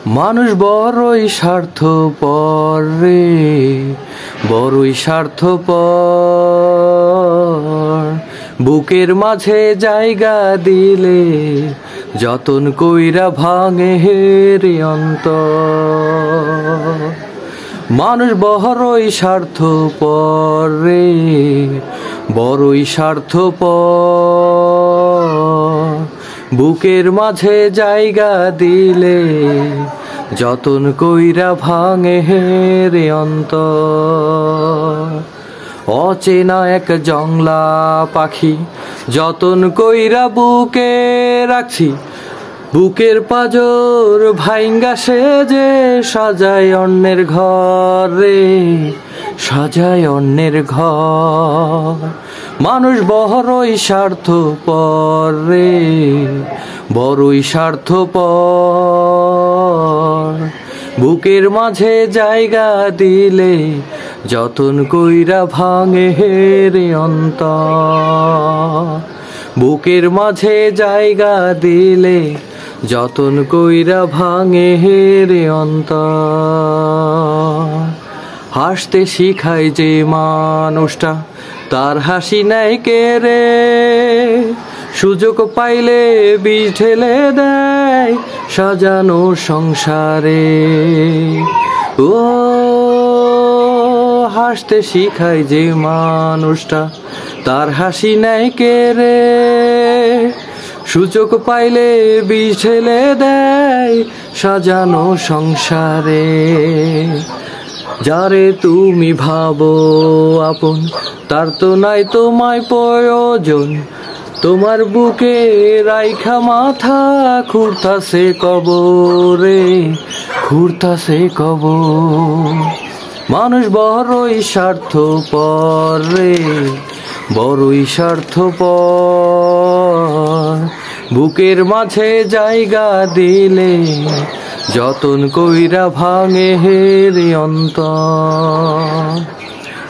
মানুষ বড়ই স্বার্থপর রে, বড়ই স্বার্থপর। বুকের মাঝে জায়গা দিলে যতন কইরা ভাঙে রে অন্তর। মানুষ বড়ই স্বার্থপর রে, বড়ই স্বার্থপর। বুকের মাঝে জায়গা দিলে যতন কইরা ভাঙে রে অন্তর। অচেনা এক জংলা পাখি যতন কইরা বুকে রাখছি, বুকের পাজর ভাইঙ্গা সে যে সাজায় অন্যের ঘর রে, সাজায় অন্যের ঘর। মানুষ বড়ই স্বার্থপর রে, বড়ই স্বার্থপর। বুকের মাঝে জায়গা দিলে যতন কইরা ভাঙে রে অন্তর। বুকের মাঝে জায়গা দিলে যতন কইরা ভাঙে রে অন্তর। হাসতে শিখায় যে মানুষটা তার হাসি নাই কে রে, সুযোগ পাইলে বিষ ঢেলে দেয় সাজানো সংসারে। ও হাসতে শিখায় যে মানুষটা তার হাসি নাই কে রে, সুযোগ পাইলে বিষ ঢেলে দেয় সাজানো সংসারে। যারে তুমি ভাবো আপন তার তো নাই তোমায় প্রয়োজন, তোমার বুকে রাইখা মাথা খুঁড়তাছে কবরে, খুঁড়তাছে কবর। মানুষ বড়ই স্বার্থপর রে, বড়ই স্বার্থপর। বুকের মাঝে জায়গা দিলে যতন কইরা ভাঙে রে অন্তর।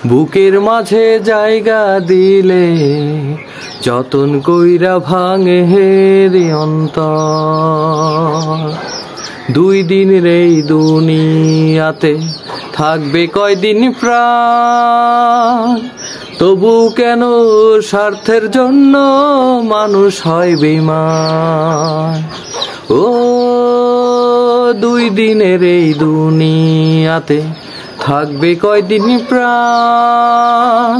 বুকের মাঝে জায়গা দিলে যতন কইরা ভাঙে রে অন্তর। দুই দিনের এই দুনিয়াতে থাকবে কয়দিন প্রাণ, তবু কেন স্বার্থের জন্য মানুষ হয় বেঈমান। ও দুই দিনের এই দুনিয়াতে থাকবে কয়দিন প্রাণ,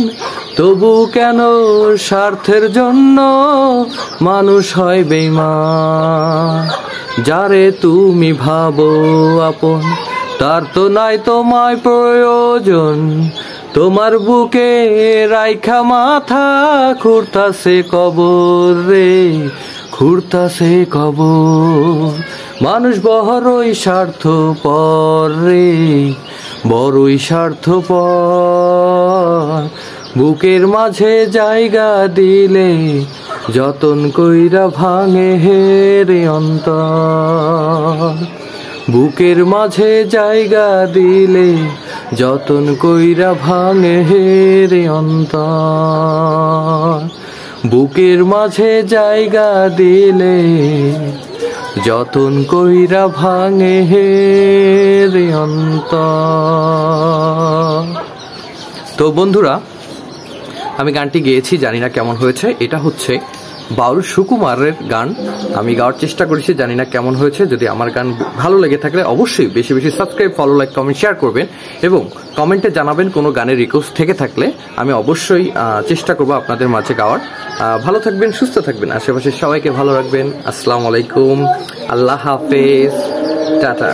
তবু কেন স্বার্থের জন্য মানুষ হয় বেঈমান। যারে তুমি ভাবো আপন তার তো নাই তোমায় প্রয়োজন, তোমার বুকে রাইখা মাথা খুঁড়তাছে কবর রে, খুঁড়তাছে কবর। মানুষ বড়ই স্বার্থপর রে, বড়ই স্বার্থপর। বুকের মাঝে জায়গা দিলে যতন কইরা ভাঙে রে অন্তর। বুকের মাঝে জায়গা দিলে যতন কইরা ভাঙে রে অন্তর। বুকের মাঝে জায়গা দিলে যতন কইরা ভাঙে রে অন্তর। তো বন্ধুরা, আমি গানটি গেয়েছি, জানি না কেমন হয়েছে। এটা হচ্ছে বাউল সুকুমারের গান, আমি গাওয়ার চেষ্টা করেছি, জানি না কেমন হয়েছে। যদি আমার গান ভালো লেগে থাকলে অবশ্যই বেশি বেশি subscribe, follow, like, comment, share করবেন এবং কমেন্টে জানাবেন কোনো গানের রিকোয়েস্ট থেকে থাকলে। আমি অবশ্যই চেষ্টা করবো আপনাদের মাঝে গাওয়ার। ভালো থাকবেন, সুস্থ থাকবেন, আশেপাশের সবাইকে ভালো রাখবেন। আসসালামু আলাইকুম, আল্লাহ হাফেজ, টাটা।